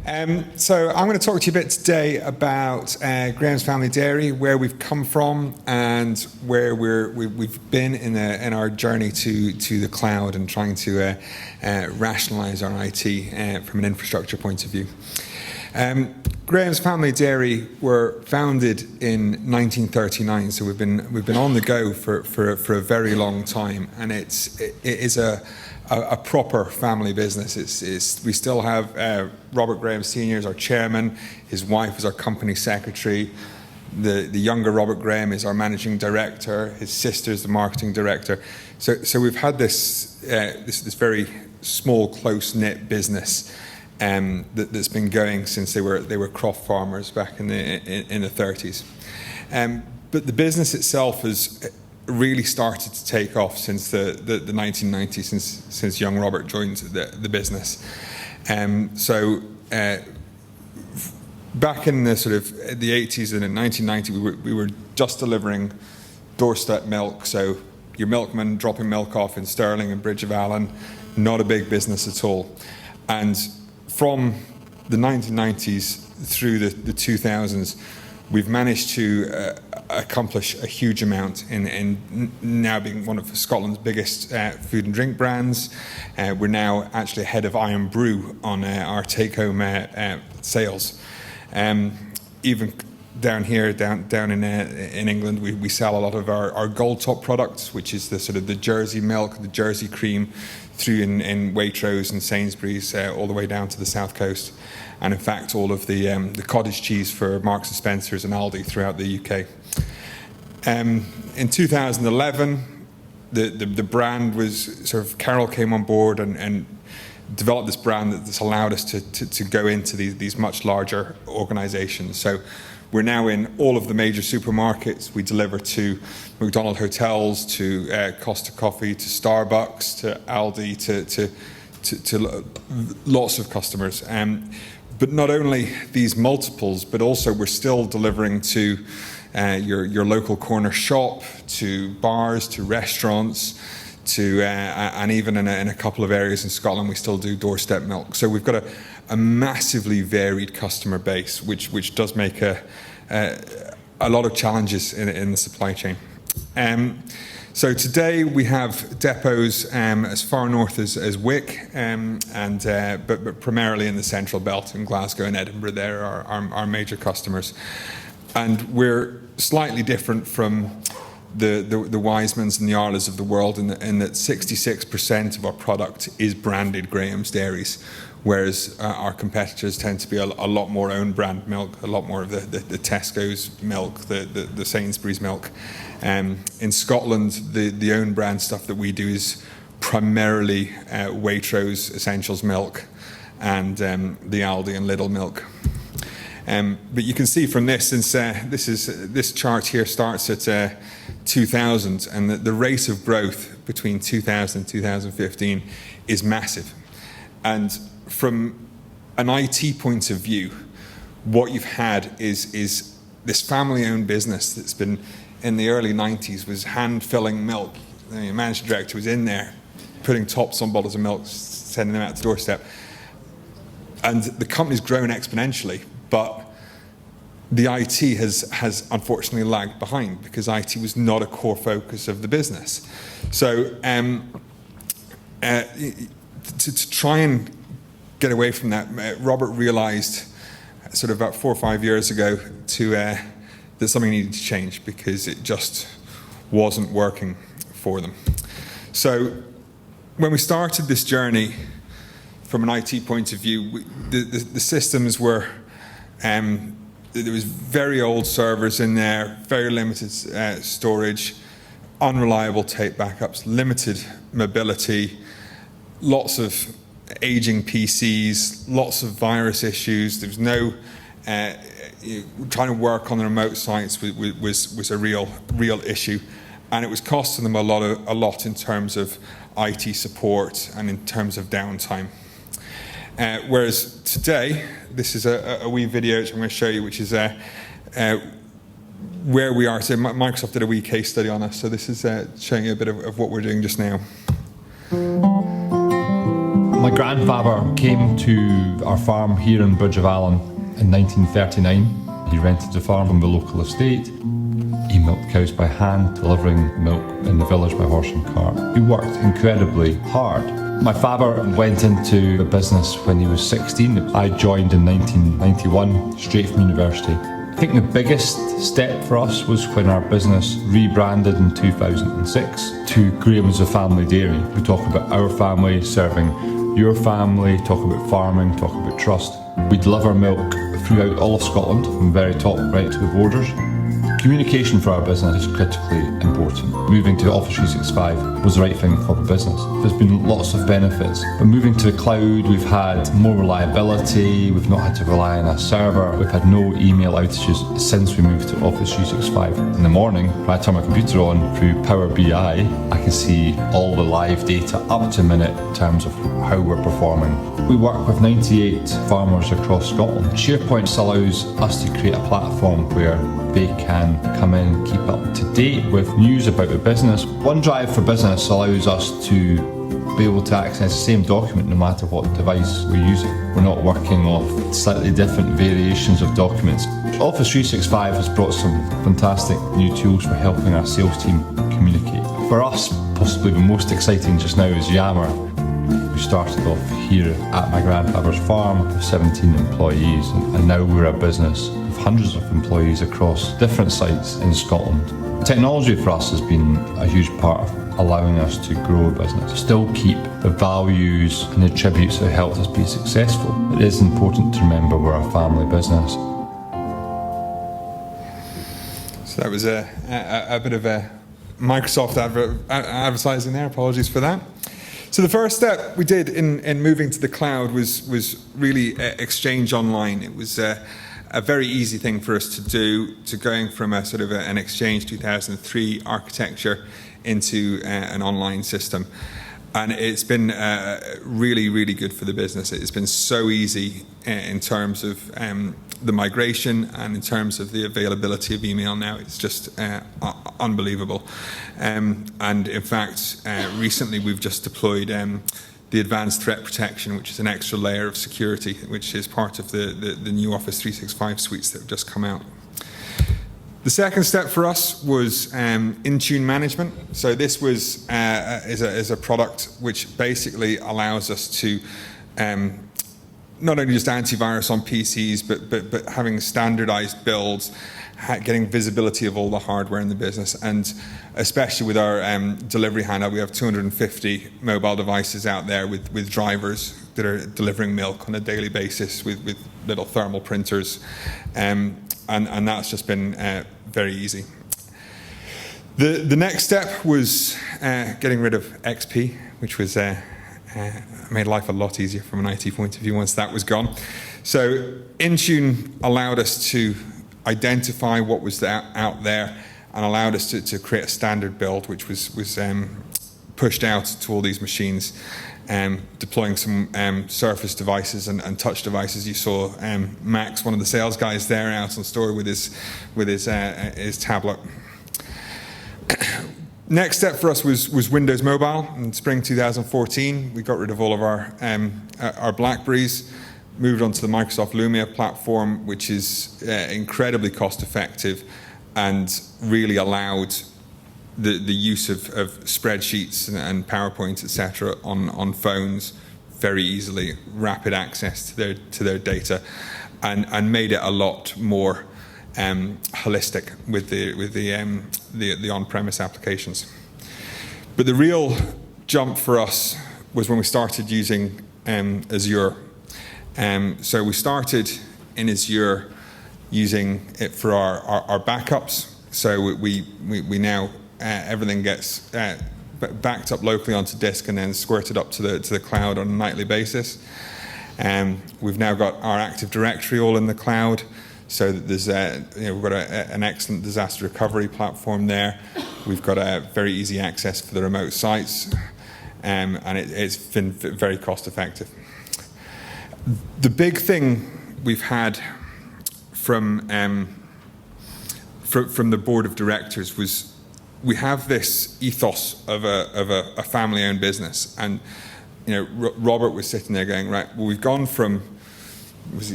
So I'm going to talk to you a bit today about Graham's Family Dairy, where we've come from, and where we've been in our journey to the cloud and trying to rationalise our IT from an infrastructure point of view. Graham's Family Dairy were founded in 1939, so we've been on the go for a very long time, and it is a proper family business. We still have Robert Graham Sr. as our chairman, his wife is our company secretary, the younger Robert Graham is our managing director, his sister is the marketing director. So we've had this very small, close-knit business that's been going since they were croft farmers back in the 30s. But the business itself has really started to take off since the 1990s, since young Robert joined the business. Back in the sort of the 80s and in 1990, we were just delivering doorstep milk. So your milkman dropping milk off in Stirling and Bridge of Allen, not a big business at all. And from the 1990s through the 2000s, we've managed to accomplish a huge amount in now being one of Scotland's biggest food and drink brands. We're now actually ahead of Iron Brew on our take-home sales. Even down here, down in England, we sell a lot of our Gold Top products, which is the sort of the Jersey milk, the Jersey cream, through in Waitrose and Sainsbury's, all the way down to the south coast. And in fact, all of the cottage cheese for Marks and Spencer's and Aldi throughout the UK. In 2011, the brand was sort of, Carol came on board and developed this brand that's allowed us to go into these much larger organisations. So we're now in all of the major supermarkets. We deliver to McDonald hotels, to Costa Coffee, to Starbucks, to Aldi, to lots of customers. But not only these multiples, but also we're still delivering to your local corner shop, to bars, to restaurants, and even in a couple of areas in Scotland, we still do doorstep milk. So we've got a massively varied customer base, which does make a lot of challenges in the supply chain. So today we have depots as far north as Wick, but primarily in the central belt in Glasgow and Edinburgh. There are our major customers, and we're slightly different from the Wisemans and the Arlas of the world in that 66% of our product is branded Graham's Dairies, whereas our competitors tend to be a lot more own brand milk, a lot more of the Tesco's milk, the Sainsbury's milk. In Scotland, the own brand stuff that we do is primarily Waitrose Essentials milk and the Aldi and Lidl milk. But you can see from this, since this chart here starts at 2000, and the rate of growth between 2000 and 2015 is massive. And from an IT point of view, what you've had is this family-owned business that's been, in the early 90s, was hand-filling milk. The managing director was in there, putting tops on bottles of milk, sending them out to the doorstep. And the company's grown exponentially, but the IT has unfortunately lagged behind because IT was not a core focus of the business. So to try and get away from that, Robert realised sort of about 4 or 5 years ago that something needed to change because it just wasn't working for them. So when we started this journey from an IT point of view, the systems were, there was very old servers in there, very limited storage, unreliable tape backups, limited mobility, lots of aging PCs, lots of virus issues. There was no trying to work on the remote sites was a real issue, and it was costing them a lot in terms of IT support and in terms of downtime. Whereas today, this is a wee video which I'm going to show you, which is where we are. So Microsoft did a wee case study on us. So this is showing you a bit of what we're doing just now. My grandfather came to our farm here in Bridge of Allen in 1939. He rented a farm from the local estate. He milked cows by hand, delivering milk in the village by horse and cart. He worked incredibly hard. My father went into the business when he was 16. I joined in 1991, straight from university. I think the biggest step for us was when our business rebranded in 2006 to Graham's a Family Dairy. We talk about our family serving your family, talk about farming, talk about trust. We deliver milk throughout all of Scotland, from very top right to the borders. Communication for our business is critically important. Moving to Office 365 was the right thing for the business. There's been lots of benefits. But moving to the cloud, we've had more reliability, we've not had to rely on a server, we've had no email outages since we moved to Office 365. In the morning, when I turn my computer on through Power BI, I can see all the live data up to minute in terms of how we're performing. We work with 98 farmers across Scotland. SharePoint allows us to create a platform where they can come in, keep up to date with news about the business. OneDrive for Business allows us to be able to access the same document no matter what device we're using. We're not working off slightly different variations of documents. Office 365 has brought some fantastic new tools for helping our sales team communicate. For us, possibly the most exciting just now is Yammer. We started off here at my grandfather's farm with 17 employees, and now we're a business with hundreds of employees across different sites in Scotland. Technology for us has been a huge part of allowing us to grow a business, still keep the values and attributes that helped us be successful. It is important to remember we're a family business. So that was a bit of a Microsoft advertising there. Apologies for that. So the first step we did in moving to the cloud was really Exchange Online. It was a very easy thing for us to do, to going from a sort of an Exchange 2003 architecture into an online system. And it's been really, really good for the business. It's been so easy in terms of the migration and in terms of the availability of email now. It's just unbelievable. And in fact, recently we've just deployed the Advanced Threat Protection, which is an extra layer of security, which is part of the new Office 365 suites that have just come out. The second step for us was Intune management. So this was is a product which basically allows us to not only just antivirus on PCs, but having standardized builds, getting visibility of all the hardware in the business, and especially with our delivery handout, we have 250 mobile devices out there with drivers that are delivering milk on a daily basis with little thermal printers. And that's just been very easy. The next step was getting rid of XP, which was made life a lot easier from an IT point of view once that was gone. So Intune allowed us to identify what was out there and allowed us to create a standard build, which was pushed out to all these machines. Deploying some Surface devices and touch devices. You saw Max, one of the sales guys there, out on store with his tablet. Next step for us was Windows Mobile. In spring 2014, we got rid of all of our BlackBerries, moved onto the Microsoft Lumia platform, which is incredibly cost effective and really allowed the use of spreadsheets and PowerPoint, etc., on phones very easily, rapid access to their data, and made it a lot more holistic with the on-premise applications. But the real jump for us was when we started using Azure. So we started in Azure using it for our backups. So we now everything gets backed up locally onto disk and then squirted up to the cloud on a nightly basis. We've now got our Active Directory all in the cloud, so that there's we've got an excellent disaster recovery platform there. We've got a very easy access for the remote sites, and it's been very cost effective. The big thing we've had from the board of directors was, we have this ethos of a family-owned business, and Robert was sitting there going, right, well, we've gone from,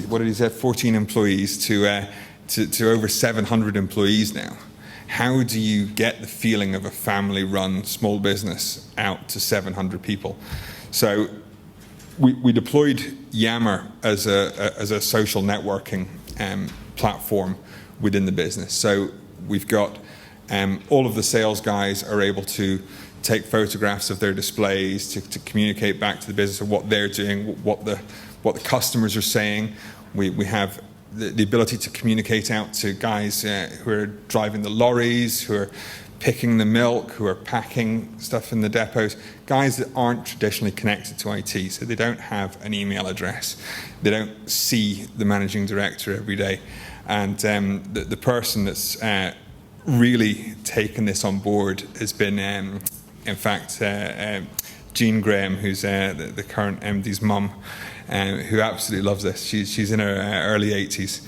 what did he say, 14 employees to over 700 employees now. How do you get the feeling of a family-run small business out to 700 people? So we deployed Yammer as a social networking platform within the business. So we've got all of the sales guys are able to take photographs of their displays to communicate back to the business of what they're doing, what the customers are saying. We have the ability to communicate out to guys who are driving the lorries, who are picking the milk, who are packing stuff in the depots, guys that aren't traditionally connected to IT, so they don't have an email address. They don't see the managing director every day. And the person that's really taken this on board has been, in fact, Jean Graham, who's the current MD's mum, who absolutely loves this. She's in her early 80s,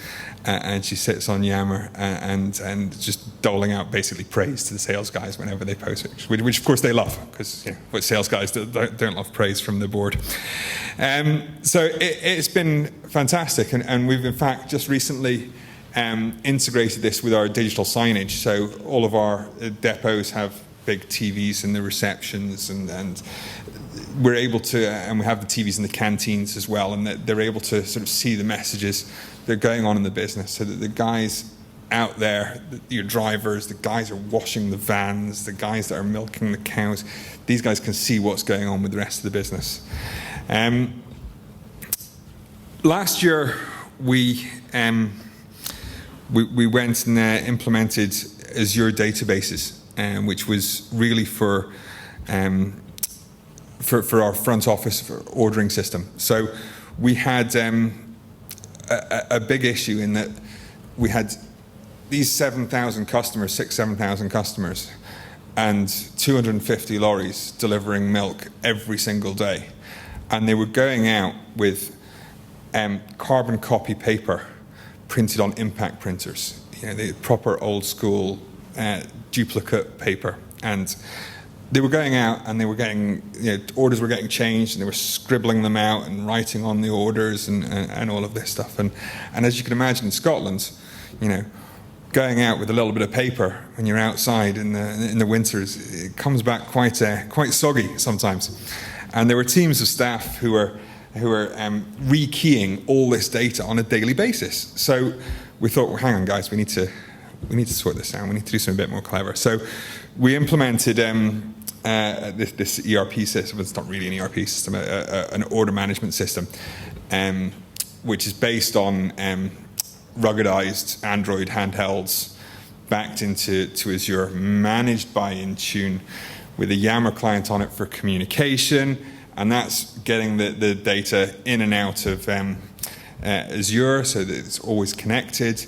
and she sits on Yammer and just doling out basically praise to the sales guys whenever they post it, which of course they love, because what sales guys don't love praise from the board. So it's been fantastic, and we've in fact just recently integrated this with our digital signage. So all of our depots have big TVs in the receptions, and we're able to, and we have the TVs in the canteens as well, and they're able to sort of see the messages that are going on in the business, so that the guys out there, your drivers, the guys who are washing the vans, the guys that are milking the cows, these guys can see what's going on with the rest of the business. Last year, we went and implemented Azure databases, which was really for our front office for ordering system. So we had a big issue in that we had these 7,000 customers, 7,000 customers, and 250 lorries delivering milk every single day. And they were going out with carbon copy paper printed on impact printers, the proper old school duplicate paper. And they were going out and they were getting, orders were getting changed, and they were scribbling them out and writing on the orders and all of this stuff. And as you can imagine, in Scotland, going out with a little bit of paper when you're outside in the winters, it comes back quite soggy sometimes. And there were teams of staff who were rekeying all this data on a daily basis. So we thought, well, hang on, guys, we need to sort this out. We need to do something a bit more clever. So we implemented this ERP system. It's not really an ERP system, an order management system, which is based on ruggedized Android handhelds backed into Azure, managed by Intune, with a Yammer client on it for communication, and that's getting the data in and out of Azure so that it's always connected,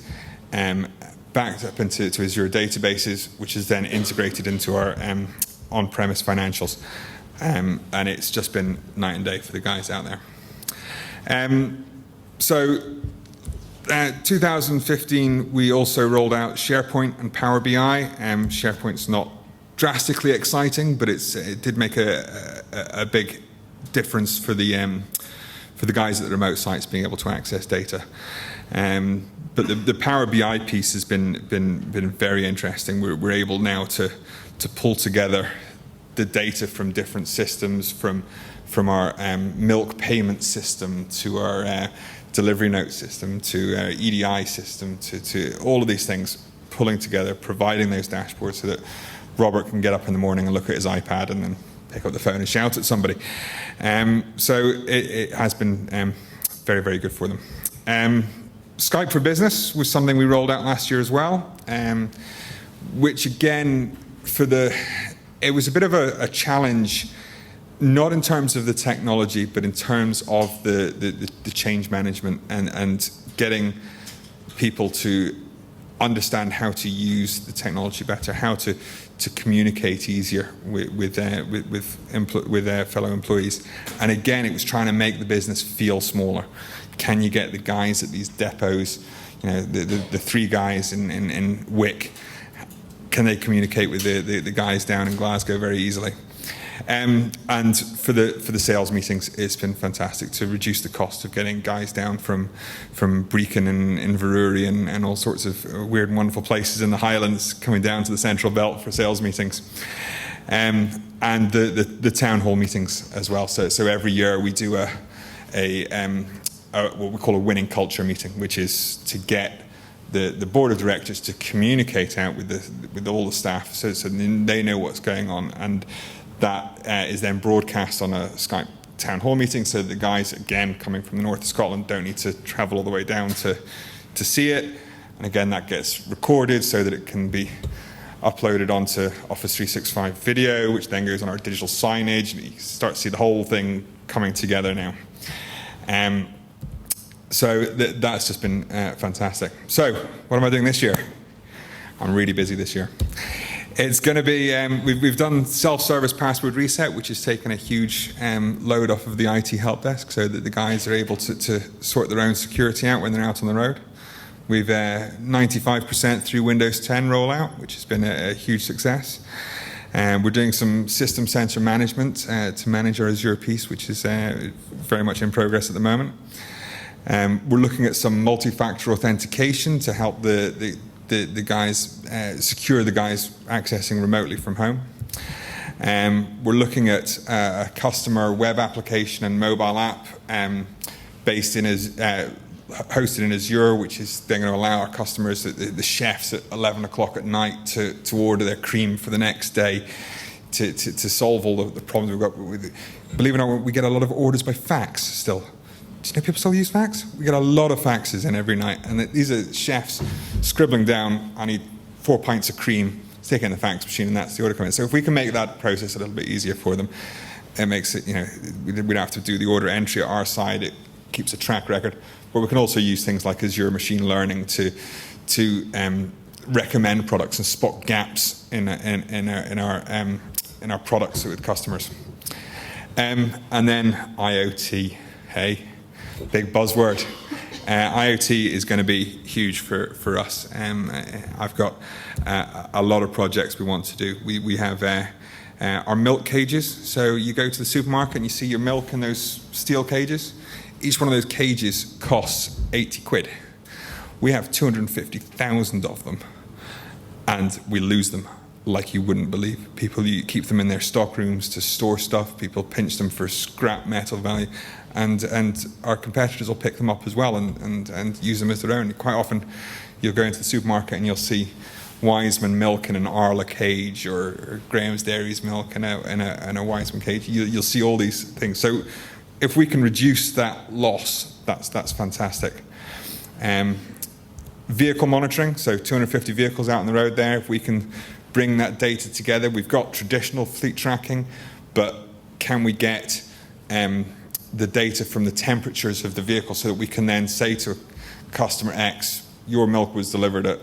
backed up into Azure databases, which is then integrated into our on-premise financials. And it's just been night and day for the guys out there. 2015, we also rolled out SharePoint and Power BI. SharePoint's not drastically exciting, but it did make a big difference for the guys at the remote sites being able to access data. But the Power BI piece has been very interesting. We're able now to pull together the data from different systems, from our milk payment system to our delivery note system to our EDI system to all of these things, pulling together, providing those dashboards so that Robert can get up in the morning and look at his iPad and then pick up the phone and shout at somebody. So it has been very, very good for them. Skype for Business was something we rolled out last year as well, which again, it was a bit of a challenge, not in terms of the technology, but in terms of the change management and getting people to understand how to use the technology better, how to communicate easier with their fellow employees. And again, it was trying to make the business feel smaller. Can you get the guys at these depots, the three guys in Wick, can they communicate with the guys down in Glasgow very easily? And for the sales meetings, it's been fantastic to reduce the cost of getting guys down from Brecon and Inverurie and all sorts of weird and wonderful places in the Highlands coming down to the Central Belt for sales meetings. And the town hall meetings as well. So every year we do what we call a winning culture meeting, which is to get the board of directors to communicate out with all the staff, so they know what's going on, and that is then broadcast on a Skype town hall meeting, so the guys, again, coming from the north of Scotland, don't need to travel all the way down to see it. And again, that gets recorded so that it can be uploaded onto Office 365 video, which then goes on our digital signage, and you start to see the whole thing coming together now. So that's just been fantastic. So what am I doing this year? I'm really busy this year. It's going to be, we've done self-service password reset, which has taken a huge load off of the IT help desk, so that the guys are able to sort their own security out when they're out on the road. We've 95% through Windows 10 rollout, which has been a huge success. We're doing some system sensor management to manage our Azure piece, which is very much in progress at the moment. We're looking at some multi-factor authentication to help the guys secure the guys accessing remotely from home. We're looking at a customer web application and mobile app based in hosted in Azure, which is then going to allow our customers, the chefs at 11 o'clock at night, to order their cream for the next day, to solve all the problems we've got with it. Believe it or not, we get a lot of orders by fax still. Do you know people still use fax? We get a lot of faxes in every night, and these are chefs scribbling down, I need 4 pints of cream, stick it in the fax machine, and that's the order coming. So if we can make that process a little bit easier for them, it makes it, we don't have to do the order entry at our side, it keeps a track record. But we can also use things like Azure machine learning to recommend products and spot gaps in our products with customers. And then IoT, hey, big buzzword. IoT is going to be huge for us. I've got a lot of projects we want to do. We have our milk cages. So you go to the supermarket and you see your milk in those steel cages. Each one of those cages costs 80 quid. We have 250,000 of them, and we lose them like you wouldn't believe. People keep them in their stock rooms to store stuff. People pinch them for scrap metal value, and our competitors will pick them up as well and use them as their own. Quite often, you'll go into the supermarket and you'll see Wiseman milk in an Arla cage, or Graham's Dairy's milk in a Wiseman cage. You'll see all these things. So if we can reduce that loss, that's fantastic. Vehicle monitoring, so 250 vehicles out on the road there. If we can bring that data together, we've got traditional fleet tracking, but can we get the data from the temperatures of the vehicle so that we can then say to customer X, your milk was delivered at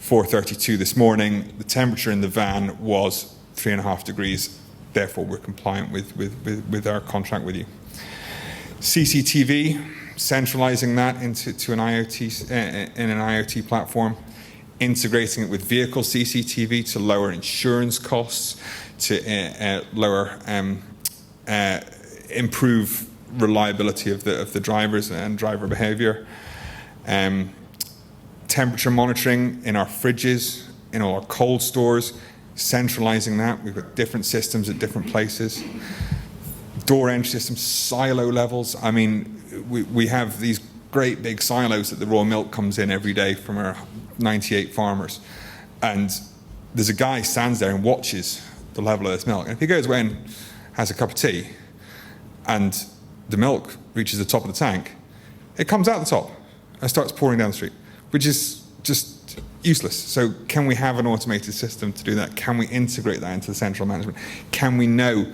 4:32 this morning, the temperature in the van was 3.5 degrees, therefore we're compliant with our contract with you. CCTV, centralizing that into an IoT platform, integrating it with vehicle CCTV to lower insurance costs, to improve reliability of the drivers and driver behavior. Temperature monitoring in our fridges, in all our cold stores, centralizing that. We've got different systems at different places. Door entry systems, silo levels. I mean, we have these great big silos that the raw milk comes in every day from our 98 farmers. And there's a guy stands there and watches the level of this milk. And if he goes away and has a cup of tea and the milk reaches the top of the tank, it comes out the top and starts pouring down the street, which is just useless. So can we have an automated system to do that? Can we integrate that into the central management? Can we know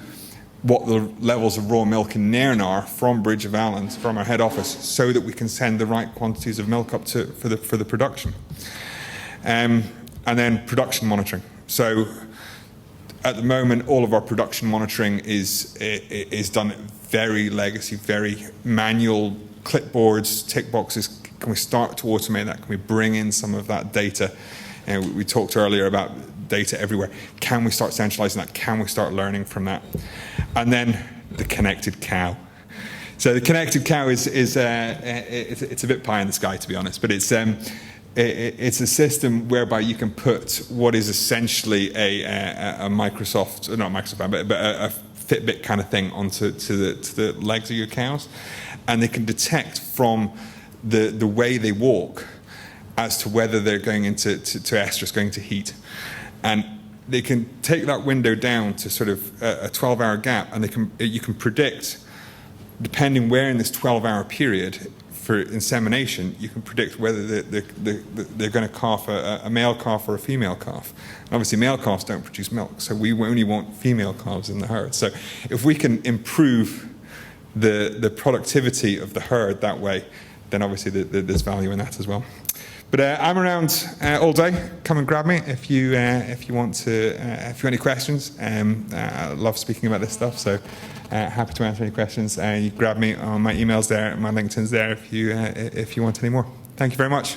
what the levels of raw milk in Nairn are from Bridge of Allen, from our head office, so that we can send the right quantities of milk up for the production? And then production monitoring. So at the moment, all of our production monitoring is done very legacy, very manual, clipboards, tick boxes. Can we start to automate that? Can we bring in some of that data? We talked earlier about data everywhere. Can we start centralizing that? Can we start learning from that? And then the connected cow. So the connected cow it's a bit pie in the sky, to be honest, but it's a system whereby you can put what is essentially a Microsoft, not Microsoft, but a Fitbit kind of thing onto the legs of your cows, and they can detect from the way they walk as to whether they're going into estrus, going to heat, and they can take that window down to sort of a 12-hour gap, and you can predict, depending where in this 12-hour period for insemination, you can predict whether they're going to calf a male calf or a female calf. And obviously, male calves don't produce milk, so we only want female calves in the herd. So if we can improve the productivity of the herd that way, then obviously there's value in that as well. But I'm around all day. Come and grab me if you want to. If you have any questions, I love speaking about this stuff. So happy to answer any questions. You grab me on my emails there, my LinkedIn's there if you want any more. Thank you very much.